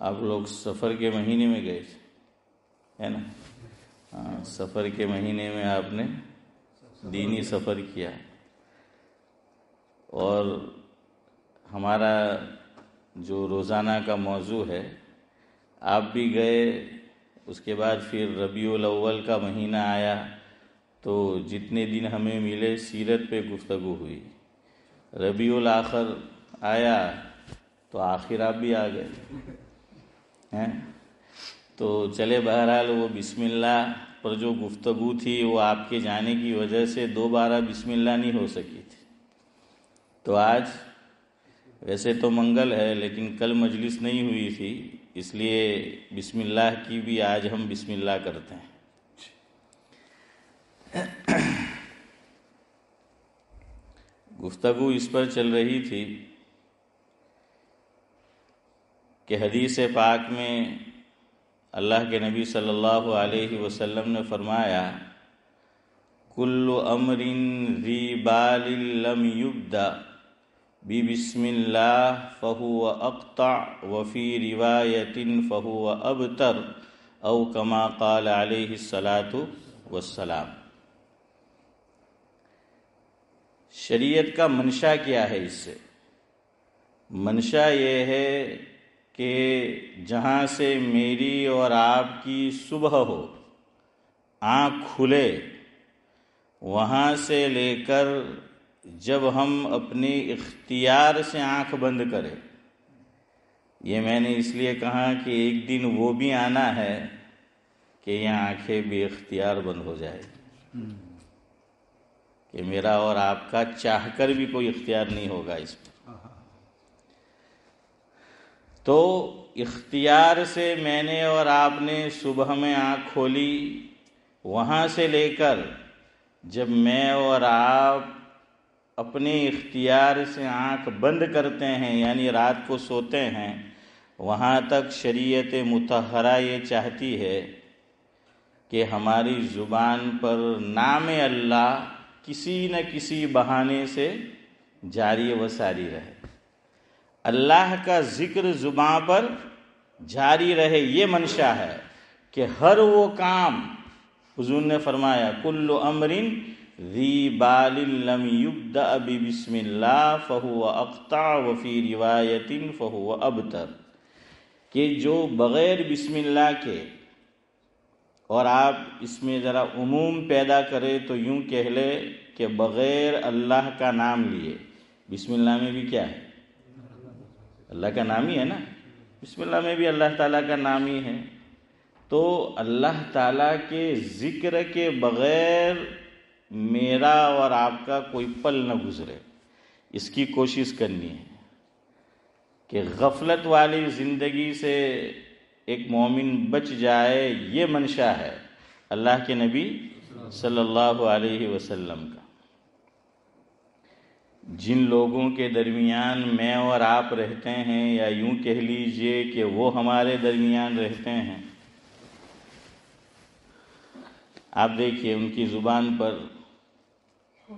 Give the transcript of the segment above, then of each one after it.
آپ لوگ سفر کے مہینے میں گئے تھے، ہے نا؟ ہاں، سفر کے مہینے میں آپ نے دینی سفر کیا، اور ہمارا جو روزانہ کا موضوع ہے، آپ بھی گئے، اس کے بعد پھر ربیع الاول کا مہینہ آیا تو جتنے دن ہمیں ملے سیرت پہ گفتگو ہوئی۔ ربیع الاخر آیا تو آخر آپ بھی آ گئے ہیں، تو چلے بہرحال وہ بسم اللہ پر جو گفتگو تھی وہ آپ کے جانے کی وجہ سے دوبارہ بسم اللہ نہیں ہو سکی تھی، تو آج ویسے تو منگل ہے لیکن کل مجلس نہیں ہوئی تھی، اس لیے بسم اللہ کی بھی آج ہم بسم اللہ کرتے ہیں۔ گفتگو اس پر چل رہی تھی کہ حدیث پاک میں اللہ کے نبی صلی اللہ علیہ وسلم نے فرمایا، کل امر ذی بال لم یبدأ بسم اللہ فہو اقطع وفی روایت فہو ابتر او کما قال علیہ الصلاۃ والسلام۔ شریعت کا منشا کیا ہے؟ اس سے منشا یہ ہے کہ جہاں سے میری اور آپ کی صبح ہو، آنکھ کھلے، وہاں سے لے کر جب ہم اپنے اختیار سے آنکھ بند کریں، یہ میں نے اس لیے کہا کہ ایک دن وہ بھی آنا ہے کہ یہ آنکھیں بے اختیار بند ہو جائے، کہ میرا اور آپ کا چاہ کر بھی کوئی اختیار نہیں ہوگا اس پر۔ تو اختیار سے میں نے اور آپ نے صبح میں آنکھ کھولی، وہاں سے لے کر جب میں اور آپ اپنے اختیار سے آنکھ بند کرتے ہیں یعنی رات کو سوتے ہیں، وہاں تک شریعت مطہرہ یہ چاہتی ہے کہ ہماری زبان پر نام اللہ کسی نہ کسی بہانے سے جاری و ساری رہے، اللہ کا ذکر زبان پر جاری رہے، یہ منشا ہے کہ ہر وہ کام، حضور نے فرمایا کل امر ذی بال لم یبدأ بسم اللہ فہو اقطع وفی روایت فہو ابتر، کہ جو بغیر بسم اللہ کے، اور آپ اس میں ذرا عموم پیدا کرے تو یوں کہہ لے کہ بغیر اللہ کا نام لیے، بسم اللہ میں بھی کیا ہے؟ اللہ کا نام ہی ہے نا، بسم اللہ میں بھی اللہ تعالیٰ کا نام ہی ہے، تو اللہ تعالیٰ کے ذکر کے بغیر میرا اور آپ کا کوئی پل نہ گزرے، اس کی کوشش کرنی ہے کہ غفلت والی زندگی سے ایک مومن بچ جائے، یہ منشا ہے اللہ کے نبی صلی اللہ علیہ وسلم کا۔ جن لوگوں کے درمیان میں اور آپ رہتے ہیں، یا یوں کہہ لیجئے کہ وہ ہمارے درمیان رہتے ہیں، آپ دیکھیے ان کی زبان پر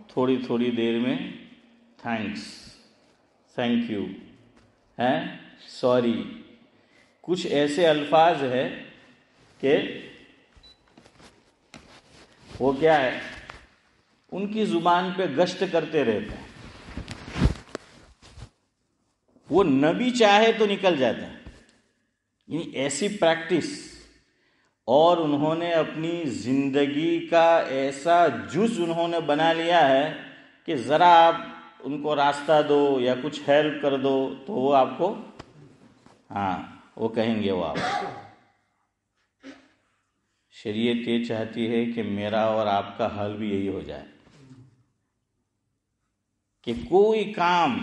تھوڑی تھوڑی دیر میں تھینکس، تھینک یو، سوری، کچھ ایسے الفاظ ہیں کہ وہ کیا ہے، ان کی زبان پہ گشت کرتے رہتے ہیں، وہ نبی چاہے تو نکل جاتے ہیں، یعنی ایسی پریکٹس، اور انہوں نے اپنی زندگی کا ایسا جز انہوں نے بنا لیا ہے کہ ذرا آپ ان کو راستہ دو یا کچھ ہیلپ کر دو تو وہ آپ کو وہ کہیں گے، وہ آپ شریعت یہ چاہتی ہے کہ میرا اور آپ کا حال بھی یہی ہو جائے کہ کوئی کام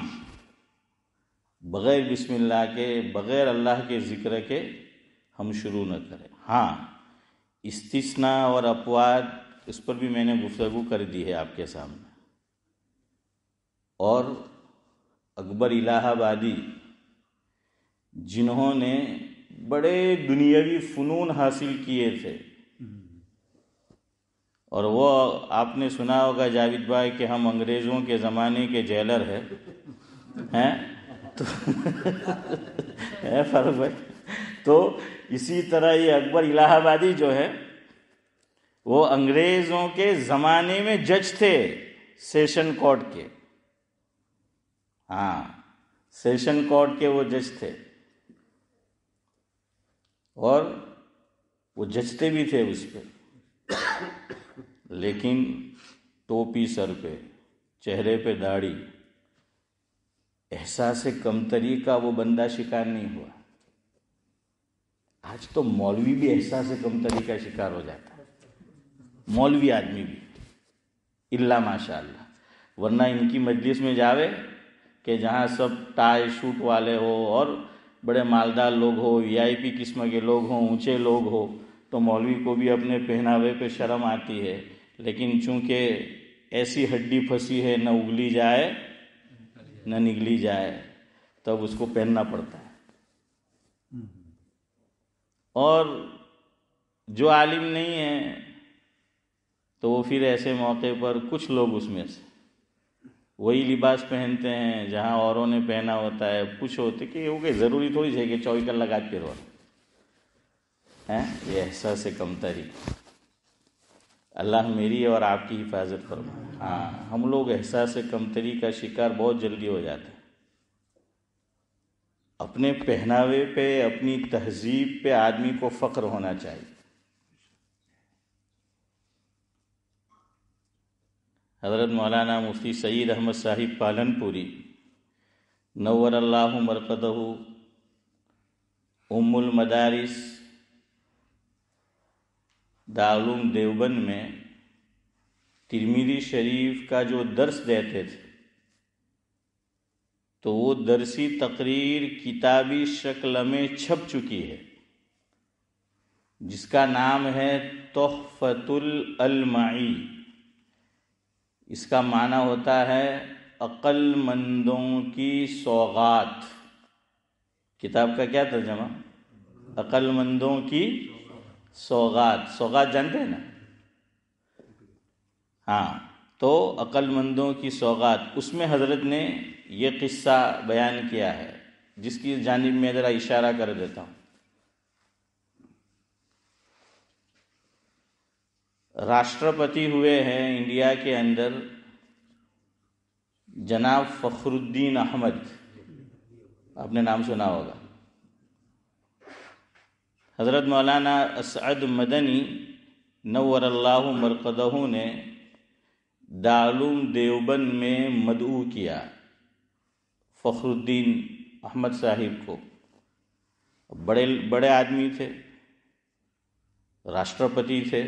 بغیر بسم اللہ کے، بغیر اللہ کے ذکر کے ہم شروع نہ کریں۔ استثناء اور اپواد، اس پر بھی میں نے گفتگو کر دی ہے آپ کے سامنے، اور اکبر الہ آبادی جنہوں نے بڑے دنیاوی فنون حاصل کیے تھے، اور وہ آپ نے سنا ہوگا جاوید بھائی کہ ہم انگریزوں کے زمانے کے جیلر ہیں تو فاروق بھائی تو اسی طرح یہ اکبر الہ آبادی جو ہے وہ انگریزوں کے زمانے میں جج تھے سیشن کورٹ کے. ہاں، سیشن کورٹ کے وہ جج تھے اور وہ ججتے بھی تھے اس پہ، لیکن ٹوپی سر پہ، چہرے پہ داڑھی، احساس کمتری کا وہ بندہ شکار نہیں ہوا. آج تو مولوی بھی احساس کمتری کا شکار ہو جاتا ہے، مولوی آدمی بھی، الا ماشاء اللہ. ورنہ ان کی مجلس میں جاوے کہ جہاں سب ٹائی شوٹ والے ہو اور بڑے مالدار لوگ ہو، وی آئی پی قسم کے لوگ ہوں، اونچے لوگ ہو، تو مولوی کو بھی اپنے پہناوے پہ شرم آتی ہے. لیکن چونکہ ایسی ہڈی پھنسی ہے، نہ اگلی جائے نہ نگلی جائے، تب اس کو پہننا پڑتا ہے. اور جو عالم نہیں ہے تو وہ پھر ایسے موقع پر کچھ لوگ اس میں سے وہی لباس پہنتے ہیں جہاں اوروں نے پہنا ہوتا ہے. کچھ ہوتے کہ وہ کہ ضروری تھوڑی ہے کہ 24 لگا کے رو ہیں. یہ احساس کمتری. اللہ میری اور آپ کی حفاظت فرمائے. ہاں، ہم لوگ احساس کمتری کا شکار بہت جلدی ہو جاتے ہیں. اپنے پہناوے پہ، اپنی تہذیب پہ آدمی کو فخر ہونا چاہیے. حضرت مولانا مفتی سعید احمد صاحب پالنپوری نور اللہ مرقدہ ام المدارس دارالعلوم دیوبند میں ترمذی شریف کا جو درس دیتے تھے، تو وہ درسی تقریر کتابی شکل میں چھپ چکی ہے، جس کا نام ہے تحفۃ الالمعی. اس کا معنی ہوتا ہے عقل مندوں کی سوغات. کتاب کا کیا ترجمہ؟ عقل مندوں کی سوغات. سوغات جانتے ہیں نا؟ ہاں، تو عقل مندوں کی سوغات. اس میں حضرت نے یہ قصہ بیان کیا ہے جس کی جانب میں ذرا اشارہ کر دیتا ہوں. راشٹرپتی ہوئے ہیں انڈیا کے اندر جناب فخر الدین احمد، آپ نے نام سنا ہوگا. حضرت مولانا اسعد مدنی نور اللہ مرقدہ نے دارالعلوم دیوبند میں مدعو کیا فخر الدین احمد صاحب کو. بڑے آدمی تھے، راشٹرپتی تھے،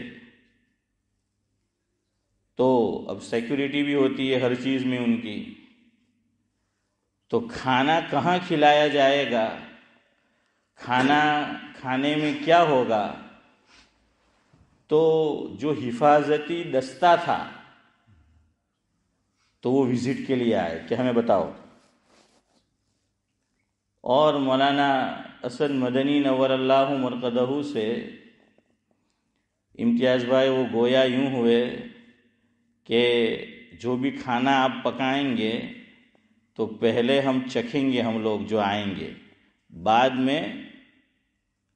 تو اب سیکیورٹی بھی ہوتی ہے ہر چیز میں ان کی. تو کھانا کہاں کھلایا جائے گا، کھانے میں کیا ہوگا، تو جو حفاظتی دستہ تھا تو وہ وزٹ کے لیے آئے کہ ہمیں بتاؤ. اور مولانا اسد مدنی نور اللہ مرقدہ سے امتیاز بھائی وہ گویا یوں ہوئے کہ جو بھی کھانا آپ پکائیں گے تو پہلے ہم چکھیں گے، ہم لوگ جو آئیں گے، بعد میں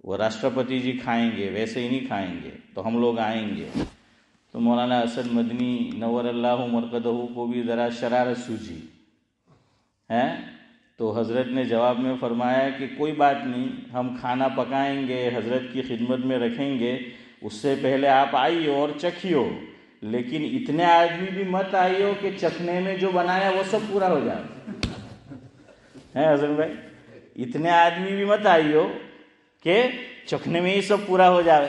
وہ راشٹرپتی جی کھائیں گے، ویسے ہی نہیں کھائیں گے، تو ہم لوگ آئیں گے. تو مولانا اسد مدنی نور اللہ مرقدہ کو بھی ذرا شرارت سوجھی ہے. تو حضرت نے جواب میں فرمایا کہ کوئی بات نہیں، ہم کھانا پکائیں گے، حضرت کی خدمت میں رکھیں گے، اس سے پہلے آپ آئیو اور چکھیو، لیکن اتنے آدمی بھی مت آئیو کہ چکھنے میں جو بنایا وہ سب پورا ہو جائے. ہے حضرت بھائی، اتنے آدمی بھی مت آئیو کہ چکھنے میں ہی سب پورا ہو جائے.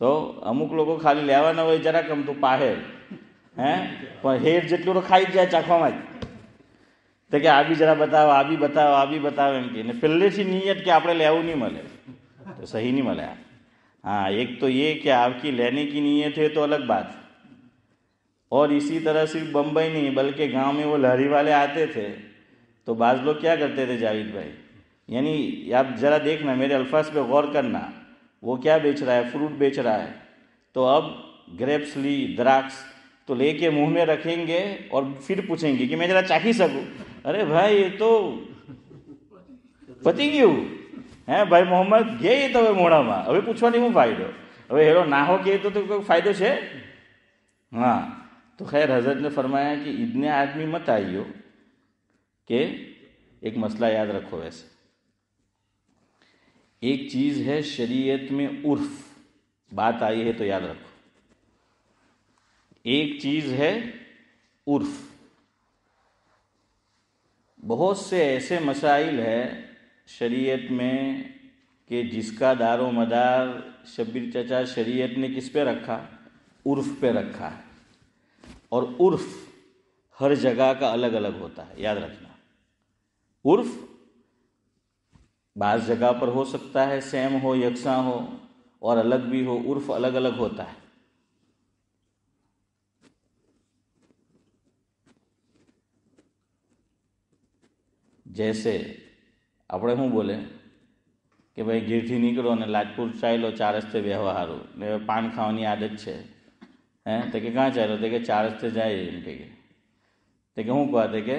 તો અમુક લોકો ખાલી લેવાના હોય જરા કમ તો પાહે હે પણ હેર જેટલું તો ખાઈ જ જાય ચાખવામાં જ. તો કે આ બી જરા બતાવો, આ બી બતાવો, આ બી બતાવો એમ કે પહેલેથી નિયત કે આપણે લેવું નહીં મળે તો સહી નહીં મળે. ہاں، ایک تو یہ کہ آپ کی لینے کی نیت ہے تو الگ بات. اور اسی طرح صرف بمبئی نہیں بلکہ گاؤں میں وہ لہری والے آتے تھے تو بعض لوگ کیا کرتے تھے جاوید بھائی، یعنی آپ ذرا دیکھنا، میرے الفاظ پہ غور کرنا، وہ کیا بیچ رہا ہے؟ فروٹ بیچ رہا ہے. تو اب گریپس لی، دراکس تو لے کے منہ میں رکھیں گے اور پھر پوچھیں گے کہ میں ذرا چاکھی سکوں. ارے بھائی یہ تو پتی گયું હે ભાઈ મોહમ્મદ ગયે તો હવે મોઢામાં, હવે પૂછવાની શું ફાયદો? હવે હેરો ના હો કે તો કોઈ ફાયદો છે? ہاں. تو خیر حضرت نے فرمایا کہ اتنے آدمی مت آئیو، کہ ایک مسئلہ یاد رکھو. ویسے ایک چیز ہے شریعت میں عرف، بات آئی ہے تو یاد رکھو. ایک چیز ہے عرف. بہت سے ایسے مسائل ہے شریعت میں کہ جس کا دار و مدار شبیر چچا شریعت نے کس پہ رکھا؟ عرف پہ رکھا ہے. اور عرف ہر جگہ کا الگ الگ ہوتا ہے، یاد رکھنا. عرف بعض جگہ پر ہو سکتا ہے سیم ہو، یکساں ہو، اور الگ بھی ہو. عرف الگ الگ ہوتا ہے. جیسے આપણે શું બોલે કે ભાઈ ઘેરથી નીકળો ને લાજપુર ચાલ્યો 4 રસ્તે બેહવા હારું ને પાન ખાવાની આદત છે, હે તો કે કાં ચાલ્યો? તો કે 4 રસ્તે જાય એમ કે તો કે શું કહે? તો કે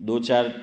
2-4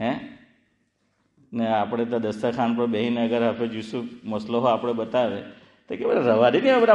હે ને આપણે તો દસ્તરખાન પર બેહીને અગર હાફિઝ યુસુફ મસલો આપણે બતાવે તો કે રવા દે ને બધા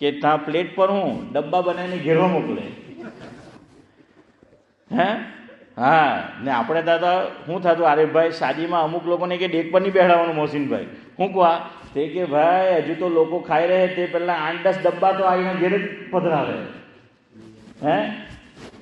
કે ત્યાં પ્લેટ પર હું ડબ્બા બનાવીને ઘેરો મોકલે. હે હા, ને આપણે દાદા શું થતું, અરે ભાઈ શાદીમાં અમુક લોકોને કે ડેક પર નહીં બેહાડવાનું મોહસિનભાઈ, શું કહો તે કે ભાઈ હજુ તો લોકો ખાઈ રહે તે પહેલાં 8-10 ડબ્બા તો આવીને ઘેરે જ પધરાવે. હે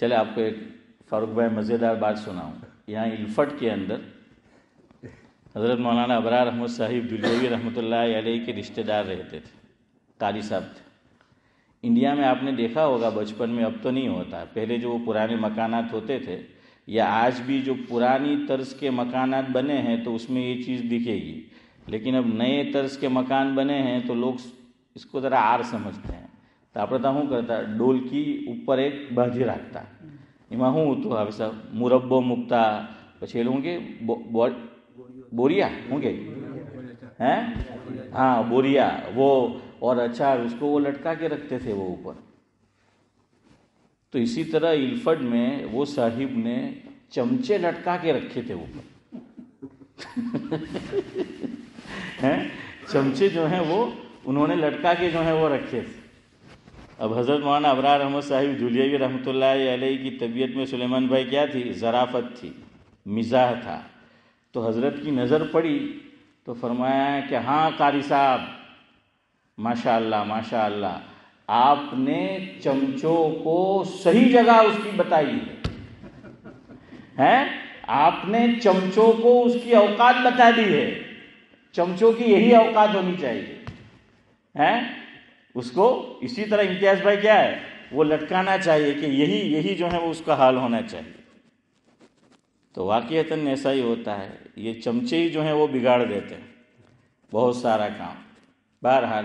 چلے آپ کو ایک فاروق بھائی مزیدار بات سناؤں. یہاں الفٹ کے اندر حضرت مولانا ابرار احمد صاحب دلیوی رحمۃ اللہ علیہ کے رشتہ دار رہتے تھے، قاری صاحب تھے. انڈیا میں آپ نے دیکھا ہوگا بچپن میں، اب تو نہیں ہوتا، پہلے جو پرانے مکانات ہوتے تھے یا آج بھی جو پرانی طرز کے مکانات بنے ہیں تو اس میں یہ چیز دکھے گی، لیکن اب نئے طرز کے مکان بنے ہیں تو لوگ اس کو ذرا آر سمجھتے ہیں. تو آپ رہتا ہوں کرتا ڈول کی اوپر ایک باجی رکھتا એમાં હું હતું હવે સાહેબ મુરબ્બો મૂકતા, પછી એ લોકો બોરિયા શું કે ہیں ہاں بوریا وہ، اور اچار اس کو وہ لٹکا کے رکھتے تھے وہ اوپر. تو اسی طرح الفٹ میں وہ صاحب نے چمچے لٹکا کے رکھے تھے اوپر. چمچے جو ہیں وہ انہوں نے لٹکا کے جو ہیں وہ رکھے تھے. اب حضرت مولانا ابرار احمد صاحب دھولیوی رحمۃ اللہ علیہ کی طبیعت میں سلیمان بھائی کیا تھی؟ ظرافت تھی، مزاح تھا. تو حضرت کی نظر پڑی تو فرمایا کہ ہاں قاری صاحب ماشاء اللہ ماشاء اللہ، آپ نے چمچوں کو صحیح جگہ اس کی بتائی ہے، آپ نے چمچوں کو اس کی اوقات بتا دی ہے. چمچوں کی یہی اوقات ہونی چاہیے. اس کو اسی طرح امتیاز بھائی کیا ہے وہ لٹکانا چاہیے کہ یہی جو ہے وہ اس کا حال ہونا چاہیے. تو واقعتاً ایسا ہی ہوتا ہے، یہ چمچے ہی جو ہیں وہ بگاڑ دیتے ہیں بہت سارا کام. بہرحال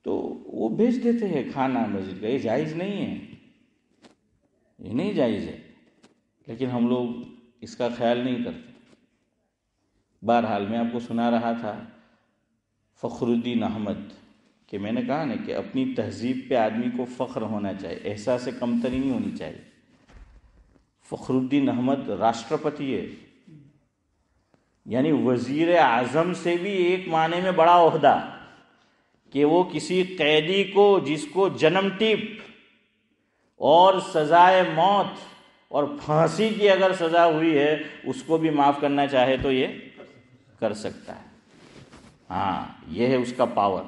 تو وہ بھیج دیتے ہیں کھانا مسجد کا، یہ جائز نہیں ہے، یہ نہیں جائز ہے، لیکن ہم لوگ اس کا خیال نہیں کرتے. بہرحال میں آپ کو سنا رہا تھا فخر الدین احمد کہ میں نے کہا نا کہ اپنی تہذیب پہ آدمی کو فخر ہونا چاہیے، احساس کمتری نہیں ہونی چاہیے. فخر الدین احمد راشٹرپتی ہے، یعنی وزیر اعظم سے بھی ایک معنی میں بڑا عہدہ، کہ وہ کسی قیدی کو جس کو جنم ٹیپ اور سزائے موت اور پھانسی کی اگر سزا ہوئی ہے اس کو بھی معاف کرنا چاہے تو یہ کر سکتا ہے. ہاں یہ ہے اس کا پاور.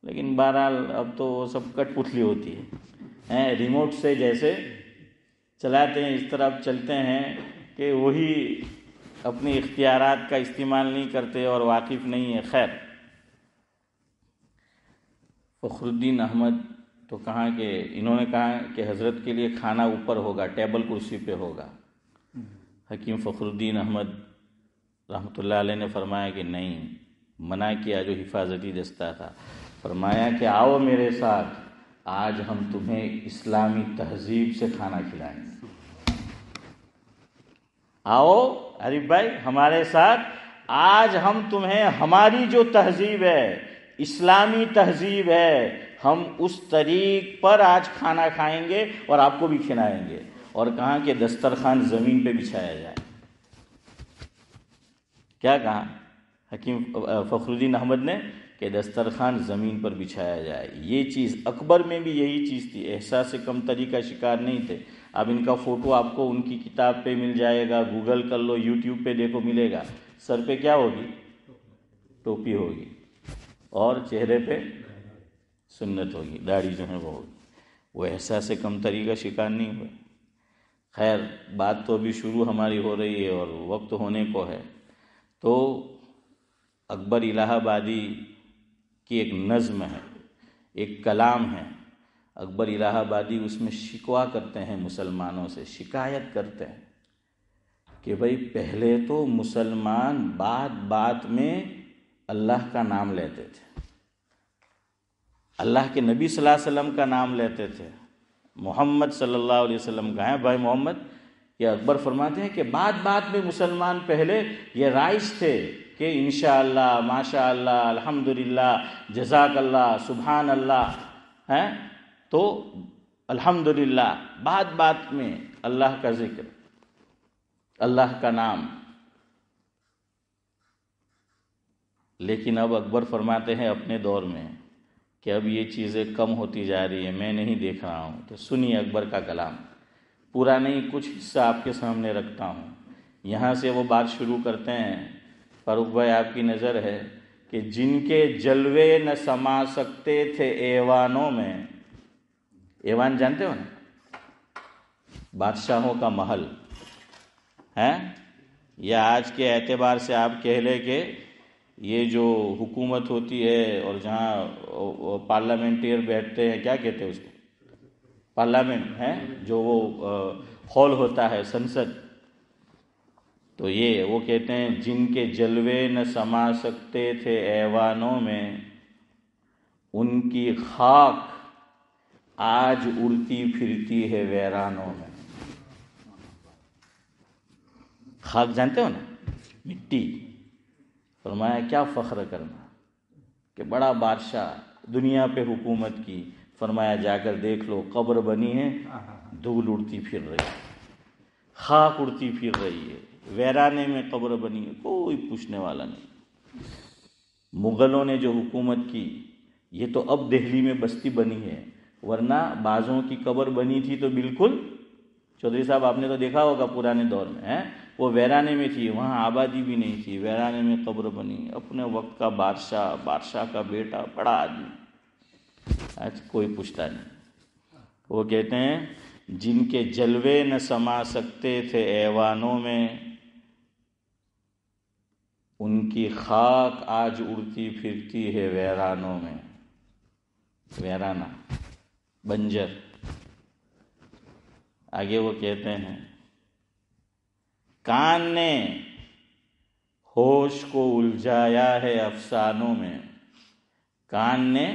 لیکن بہرحال اب تو وہ سب کٹ پتلی ہوتی ہے، ریموٹ سے جیسے چلاتے ہیں اس طرح اب چلتے ہیں کہ وہی اپنے اختیارات کا استعمال نہیں کرتے اور واقف نہیں ہے. خیر، فخر الدین احمد تو کہاں کہ انہوں نے کہا کہ حضرت کے لیے کھانا اوپر ہوگا، ٹیبل کرسی پہ ہوگا. حکیم فخر الدین احمد رحمۃ اللہ علیہ نے فرمایا کہ نہیں، منع کیا جو حفاظتی دستہ تھا. فرمایا کہ آؤ میرے ساتھ، آج ہم تمہیں اسلامی تہذیب سے کھانا کھلائیں گے. آؤ عارف بھائی ہمارے ساتھ، آج ہم تمہیں ہماری جو تہذیب ہے، اسلامی تہذیب ہے، ہم اس طریق پر آج کھانا کھائیں گے اور آپ کو بھی کھلائیں گے. اور کہا کہ دسترخوان زمین پہ بچھایا جائے. کیا کہا حکیم فخر الدین احمد نے؟ کہ دسترخوان زمین پر بچھایا جائے. یہ چیز اکبر میں بھی یہی چیز تھی، احساس کمتری کا شکار نہیں تھے. اب ان کا فوٹو آپ کو ان کی کتاب پہ مل جائے گا، گوگل کر لو، یوٹیوب پہ دیکھو ملے گا. سر پہ کیا ہوگی؟ ٹوپی ہوگی، اور چہرے پہ سنت ہوگی، داڑھی جو ہے وہ ہوگی. وہ احساس کمتری کا شکار نہیں ہوئے. خیر، بات تو ابھی شروع ہماری ہو رہی ہے اور وقت ہونے کو ہے. تو اکبر الہ آبادی کی ایک نظم ہے، ایک کلام ہے. اکبر الہ آبادی اس میں شکوہ کرتے ہیں مسلمانوں سے، شکایت کرتے ہیں کہ بھئی پہلے تو مسلمان بات بات میں اللہ کا نام لیتے تھے، اللہ کے نبی صلی اللہ علیہ وسلم کا نام لیتے تھے، محمد صلی اللہ علیہ وسلم کا ہے بھائی محمد. یہ اکبر فرماتے ہیں کہ بات بات میں مسلمان پہلے یہ رائج تھے کہ انشاءاللہ، ماشاءاللہ، الحمدللہ، جزاک اللہ، سبحان اللہ، ہیں تو الحمدللہ، بات بات میں اللہ کا ذکر، اللہ کا نام. لیکن اب اکبر فرماتے ہیں اپنے دور میں کہ اب یہ چیزیں کم ہوتی جا رہی ہیں، میں نہیں دیکھ رہا ہوں. تو سنیے اکبر کا کلام، پورا نہیں، کچھ حصہ آپ کے سامنے رکھتا ہوں. یہاں سے وہ بات شروع کرتے ہیں. فاروق بھائی آپ کی نظر ہے کہ جن کے جلوے نہ سما سکتے تھے ایوانوں میں، ایوان جانتے ہو نا، بادشاہوں کا محل ہے، یا آج کے اعتبار سے آپ کہہ لیں کہ یہ جو حکومت ہوتی ہے اور جہاں پارلیمنٹیئر بیٹھتے ہیں، کیا کہتے ہیں اس کو، پارلیمنٹ ہے، جو وہ ہال ہوتا ہے سنسد، تو یہ وہ کہتے ہیں جن کے جلوے نہ سما سکتے تھے ایوانوں میں، ان کی خاک آج اڑتی پھرتی ہے ویرانوں میں۔ خاک جانتے ہو نا، مٹی، فرمایا کیا فخر کرنا کہ بڑا بادشاہ دنیا پہ حکومت کی، فرمایا جا کر دیکھ لو قبر بنی ہے، دھول اڑتی پھر رہی ہے، خاک اڑتی پھر رہی ہے، ویرانے میں قبر بنی ہے، کوئی پوچھنے والا نہیں۔ مغلوں نے جو حکومت کی، یہ تو اب دہلی میں بستی بنی ہے، ورنہ بعضوں کی قبر بنی تھی تو بالکل، چودھری صاحب آپ نے تو دیکھا ہوگا پرانے دور میں، وہ ویرانے میں تھی، وہاں آبادی بھی نہیں تھی، ویرانے میں قبر بنی، اپنے وقت کا بادشاہ، بادشاہ کا بیٹا، بڑا آدمی، آج کوئی پوچھتا نہیں۔ وہ کہتے ہیں جن کے جلوے نہ سما سکتے تھے ایوانوں میں، ان کی خاک آج اڑتی پھرتی ہے ویرانوں میں۔ ویرانہ، بنجر۔ آگے وہ کہتے ہیں کان نے ہوش کو الجھایا ہے افسانوں میں، کان نے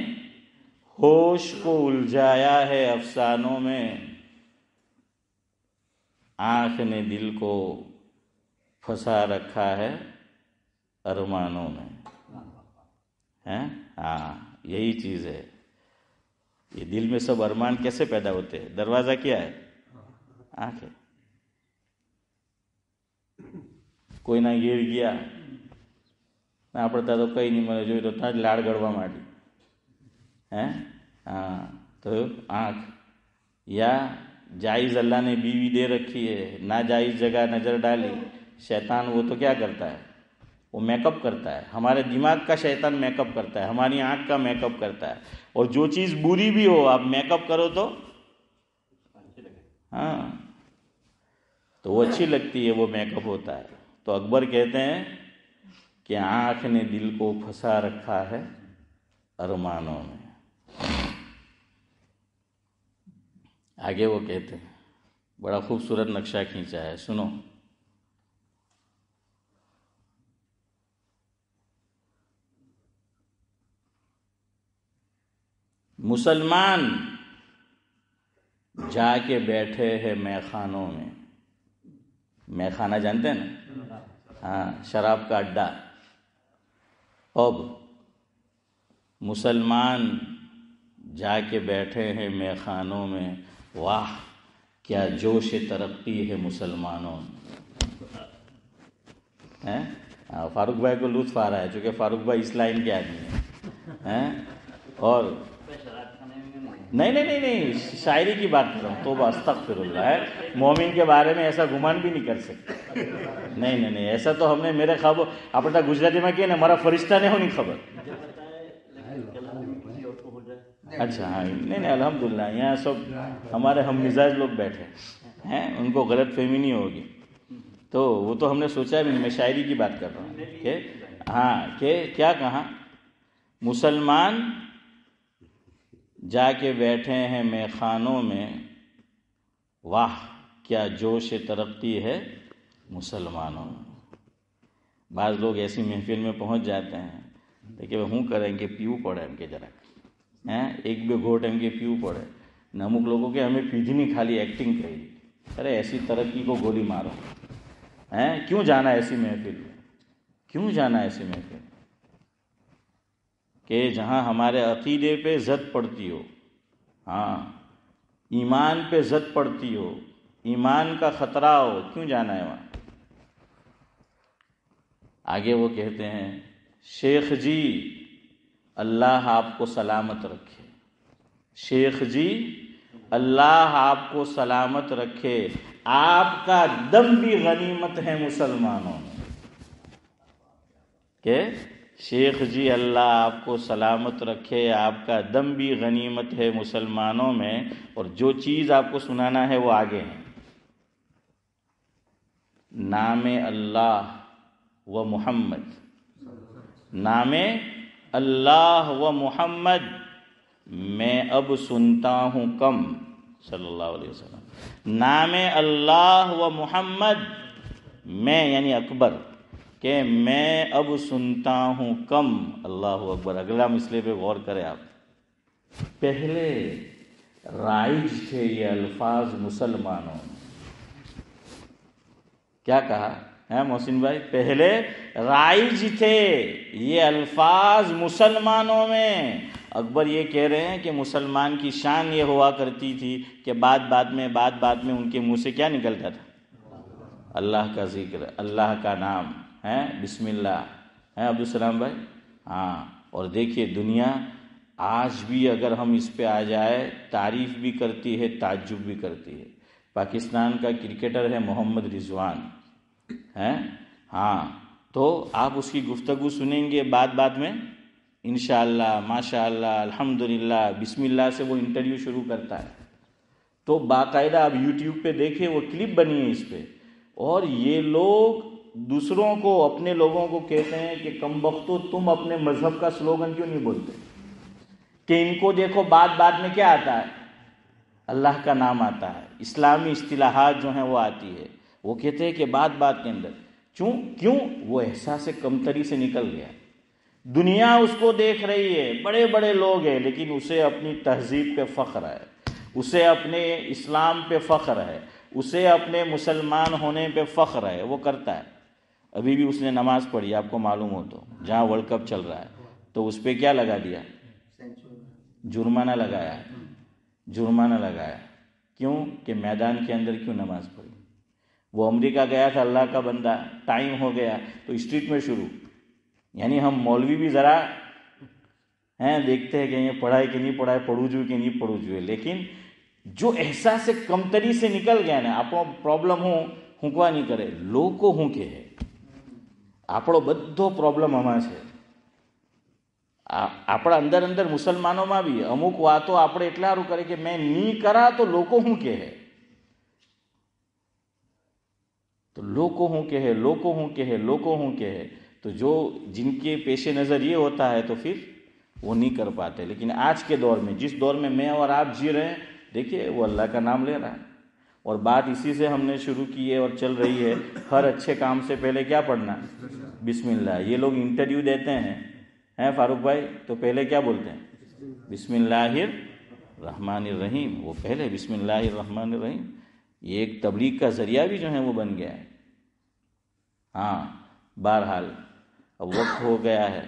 ہوش کو الجھایا ہے افسانوں میں، آنکھ نے دل کو پھنسا رکھا ہے ارمانوں میں۔ ہاں یہی چیز ہے، یہ دل میں سب ارمان کیسے پیدا ہوتے ہیں؟ دروازہ کیا ہے؟ آنکھ ہے۔ کوئی نہ گر گیا نہ پڑتا تو کئی نہیں مرے جو تو لاڑ گڑوا ماٹی، ہاں تو آنکھ، یا جائز اللہ نے بیوی دے رکھی ہے، ناجائز جگہ نظر ڈالی، شیطان وہ تو کیا کرتا ہے، وہ میک اپ کرتا ہے، ہمارے دماغ کا شیطان میک اپ کرتا ہے، ہماری آنکھ کا میک اپ کرتا ہے، اور جو چیز بری بھی ہو آپ میک اپ کرو تو ہاں تو وہ اچھی لگتی ہے، وہ میک اپ ہوتا ہے۔ تو اکبر کہتے ہیں کہ آنکھ نے دل کو پھنسا رکھا ہے ارمانوں میں۔ آگے وہ کہتے ہیں، بڑا خوبصورت نقشہ کھینچا ہے، سنو۔ مسلمان جا کے بیٹھے ہیں میخانوں میں، میخانہ جانتے ہیں نا، ہاں شراب کا اڈا۔ اب مسلمان جا کے بیٹھے ہیں میخانوں میں، واہ کیا جوش ترقی ہے مسلمانوں میں۔ فاروق بھائی کو لطف آ رہا ہے چونکہ فاروق بھائی اس لائن کے آدمی ہیں، اور نہیں شاعری کی بات کر رہا ہوں، توبہ استغفر اللہ ہے، مومن کے بارے میں ایسا گمان بھی نہیں کر سکتے، نہیں ایسا تو ہم نے میرے خواب اپنا گجراتی میں کیا نا، ہمارا فرشتہ نہیں ہونی خبر۔ اچھا ہاں نہیں الحمدللہ یہاں سب ہمارے ہم مزاج لوگ بیٹھے ہیں، ان کو غلط فہمی نہیں ہوگی، تو وہ تو ہم نے سوچا بھی نہیں، میں شاعری کی بات کر رہا ہوں کہ ہاں کہ کیا کہا، مسلمان جا کے بیٹھے ہیں میخانوں میں، واہ کیا جوش ترقی ہے مسلمانوں میں۔ بعض لوگ ایسی محفل میں پہنچ جاتے ہیں لیکن ہوں کریں گے پیو پڑے ہم کے ذرا ایک بھی گھوٹ ہم کے پیو پڑے نہ، امک لوگوں کے ہمیں پیدھی نہیں خالی ایکٹنگ کری، ارے ایسی ترقی کو گولی مارو، کیوں جانا ایسی محفل میں، کیوں جانا ایسی محفل میں کہ جہاں ہمارے عقیدے پہ زد پڑتی ہو، ہاں ایمان پہ زد پڑتی ہو، ایمان کا خطرہ ہو، کیوں جانا ہے وہاں۔ آگے وہ کہتے ہیں شیخ جی اللہ آپ کو سلامت رکھے، شیخ جی اللہ آپ کو سلامت رکھے، آپ کا دم بھی غنیمت ہے مسلمانوں میں، کہ شیخ جی اللہ آپ کو سلامت رکھے، آپ کا دم بھی غنیمت ہے مسلمانوں میں، اور جو چیز آپ کو سنانا ہے وہ آگے ہے۔ نام اللہ و محمد، نام اللہ و محمد میں اب سنتا ہوں کم، صلی اللہ علیہ وسلم۔ نام اللہ و محمد میں یعنی اکبر کہ میں اب سنتا ہوں کم، اللہ اکبر۔ اگلا مسئلے پہ غور کریں آپ، پہلے رائج تھے یہ الفاظ مسلمانوں میں، کیا کہا ہے محسن بھائی؟ پہلے رائج تھے یہ الفاظ مسلمانوں میں۔ اکبر یہ کہہ رہے ہیں کہ مسلمان کی شان یہ ہوا کرتی تھی کہ بات بات میں ان کے منہ سے کیا نکلتا تھا؟ اللہ کا ذکر، اللہ کا نام ہے، بسم اللہ ہے عبدالسلام بھائی۔ ہاں، اور دیکھیے دنیا آج بھی اگر ہم اس پہ آ جائے تعریف بھی کرتی ہے، تعجب بھی کرتی ہے۔ پاکستان کا کرکٹر ہے محمد رضوان ہے، ہاں، تو آپ اس کی گفتگو سنیں گے بات میں انشاءاللہ، ماشاءاللہ، الحمدللہ، بسم اللہ سے وہ انٹرویو شروع کرتا ہے۔ تو باقاعدہ آپ یوٹیوب پہ دیکھیں، وہ کلپ بنی ہے اس پہ، اور یہ لوگ دوسروں کو، اپنے لوگوں کو کہتے ہیں کہ کم بختو تم اپنے مذہب کا سلوگن کیوں نہیں بولتے، کہ ان کو دیکھو بات میں کیا آتا ہے؟ اللہ کا نام آتا ہے، اسلامی اصطلاحات جو ہیں وہ آتی ہے۔ وہ کہتے ہیں کہ بات کے اندر کیوں وہ احساس کمتری سے نکل گیا۔ دنیا اس کو دیکھ رہی ہے، بڑے بڑے لوگ ہیں، لیکن اسے اپنی تہذیب پہ فخر ہے، اسے اپنے اسلام پہ فخر ہے، اسے اپنے مسلمان ہونے پہ فخر ہے، وہ کرتا ہے۔ ابھی بھی اس نے نماز پڑھی، آپ کو معلوم ہو تو، جہاں ورلڈ کپ چل رہا ہے، تو اس پہ کیا لگا دیا؟ جرمانہ لگایا۔ کیوں؟ کہ میدان کے اندر کیوں نماز پڑھی؟ وہ امریکہ گیا تھا اللہ کا بندہ، ٹائم ہو گیا تو اسٹریٹ میں شروع، یعنی ہم مولوی بھی ذرا دیکھتے ہیں کہ یہ پڑھائی کہ نہیں پڑھائی، پڑھو جو کہ نہیں پڑھو جو ہے، لیکن جو احساس کمتری سے نکل گیا نا، آپ پرابلم હુંકવા નહીં કરે, લોકો શું કહે, આપણો બધો પ્રોબ્લેમ આમાં છે. આપણા અંદર અંદર મુસલમાનોમાં બી અમુક વાતો આપણે એટલા સારું કરે કે મેં નહીં કરા તો લોકો શું કહે, تو લોકો શું કહે, લોકો શું કહે, લોકો શું કહે, تو جو جن کے پیش نظر یہ ہوتا ہے تو پھر وہ نہیں کر پاتے. لیکن آج کے دور میں، جس دور میں اور آپ جی رہے ہیں، دیکھیے وہ اللہ کا نام لے رہا ہے. اور بات اسی سے ہم نے شروع کی ہے اور چل رہی ہے، ہر اچھے کام سے پہلے کیا پڑھنا؟ بسم اللہ. یہ لوگ انٹرویو دیتے ہیں فاروق بھائی، تو پہلے کیا بولتے ہیں؟ بسم اللہ الرحمن الرحیم. وہ پہلے بسم اللہ الرحمن الرحیم. یہ ایک تبلیغ کا ذریعہ بھی جو ہے وہ بن گیا ہے. ہاں بہرحال اب وقت ہو گیا ہے،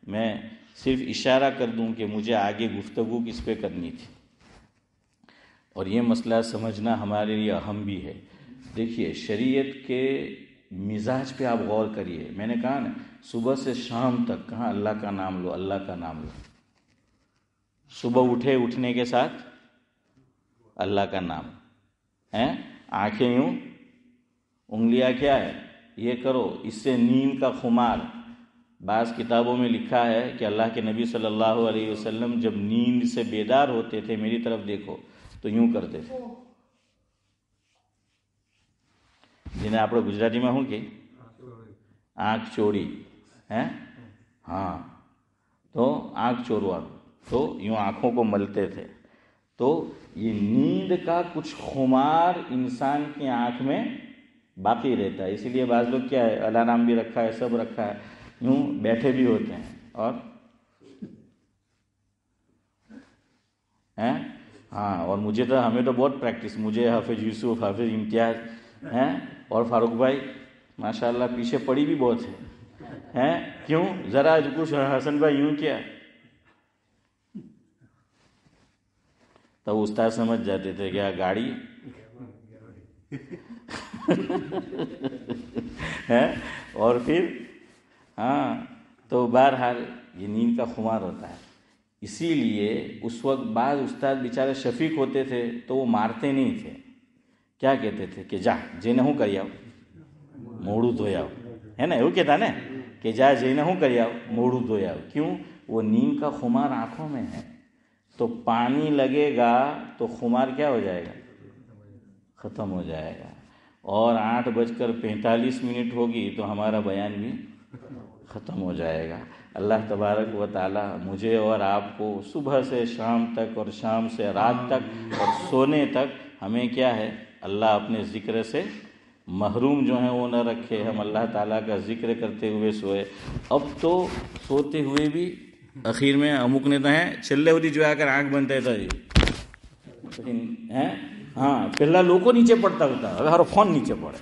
میں صرف اشارہ کر دوں کہ مجھے آگے گفتگو کس پہ کرنی تھی، اور یہ مسئلہ سمجھنا ہمارے لیے اہم بھی ہے. دیکھیے شریعت کے مزاج پہ آپ غور کریے. میں نے کہا نا صبح سے شام تک کہاں اللہ کا نام لو، اللہ کا نام لو. صبح اٹھنے کے ساتھ اللہ کا نام ہے، آنکھیں یوں، انگلیاں کیا ہے یہ کرو، اس سے نیند کا خمار. بعض کتابوں میں لکھا ہے کہ اللہ کے نبی صلی اللہ علیہ وسلم جب نیند سے بیدار ہوتے تھے، میری طرف دیکھو، تو یوں کرتے تھے. جنہیں آپ گجراتی میں ہوں کہ آنکھ چوڑی ہے، ہاں، تو آنکھ چوروا، تو یوں آنکھوں کو ملتے تھے. تو یہ نیند کا کچھ خمار انسان کی آنکھ میں باقی رہتا ہے. اسی لیے بعض لوگ کیا ہے، الارم بھی رکھا ہے، سب رکھا ہے، یوں بیٹھے بھی ہوتے ہیں. اور ہاں، اور ہمیں تو بہت پریکٹس، مجھے حافظ یوسف، حافظ امتیاز ہیں، اور فاروق بھائی ماشاءاللہ پیچھے پڑی بھی بہت ہے. کیوں؟ ذرا کچھ حسن بھائی یوں کیا، تب استاد سمجھ جاتے تھے کیا گاڑی ہے. اور پھر ہاں، تو بہرحال یہ نیند کا خمار ہوتا ہے. اسی لیے اس وقت بعض استاد بیچارے شفیق ہوتے تھے تو وہ مارتے نہیں تھے. کیا کہتے تھے کہ جا جے نہ ہوں کری آؤ، موڑوں دھویا ہے نا، એવું કહેતા ને کہ જા જઈને શું કરી આવ, મોઢું ધોઈ આવ. کیوں؟ وہ نیند کا خمار آنکھوں میں ہے. تو پانی لگے گا تو خمار کیا ہو جائے گا؟ ختم ہو جائے گا. اور 8:45 ہوگی تو ہمارا بیان بھی ختم ہو جائے گا. اللہ تبارک و تعالی مجھے اور آپ کو صبح سے شام تک اور شام سے رات تک اور سونے تک ہمیں کیا ہے؟ اللہ اپنے ذکر سے محروم جو ہیں وہ نہ رکھے. ہم اللہ تعالیٰ کا ذکر کرتے ہوئے سوئے. اب تو سوتے ہوئے بھی اخیر میں امک نے تو ہیں چھلے ہوتی جو آ کر آنکھ بنتے تھا جی ہیں. ہاں پہلا લોકો નીચે પડતા હતા, હવે હારો ફોન નીચે પડે.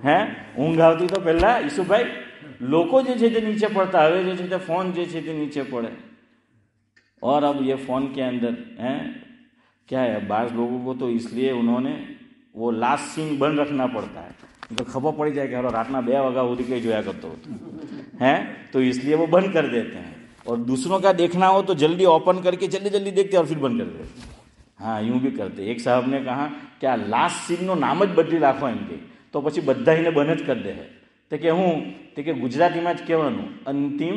હે ઊંઘ આવતી તો પહેલા ઈસુભાઈ લોકો જે છે તે નીચે પડતા, હવે જે છે તે ફોન જે છે તે નીચે પડે. اور اب یہ فون کے اندر ہیں کیا ہے، بعض لوگوں کو تو اس لیے انہوں نے وہ لاسٹ سین بند رکھنا پڑتا ہے. تو خبر پڑی جائے کہ ہر راتنا 2 વાગ્યા સુધી કંઈ જોયા કરતો હતો ہیں، تو اس لیے وہ بند کر دیتے ہیں. اور دوسروں کا دیکھنا ہو تو جلدی اوپن کر کے جلدی جلدی دیکھتے اور پھر بند کر دیتے. ہاں یوں بھی کرتے. ایک صاحب نے کہا کہ આ લાસ્ટ સીનનો નામ જ બદલી રાખો એમ કે તો પછી બધા એને બંધ જ કરી દે. તો કે હું તો કે ગુજરાતીમાં જ કહેવાનું અંતિમ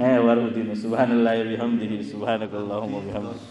હે વરહુદીન. સુબહાનલ્લાહ બિહમ્દિહી સુબહાનકલ્લાહુમ્મા બિહમ્દિક.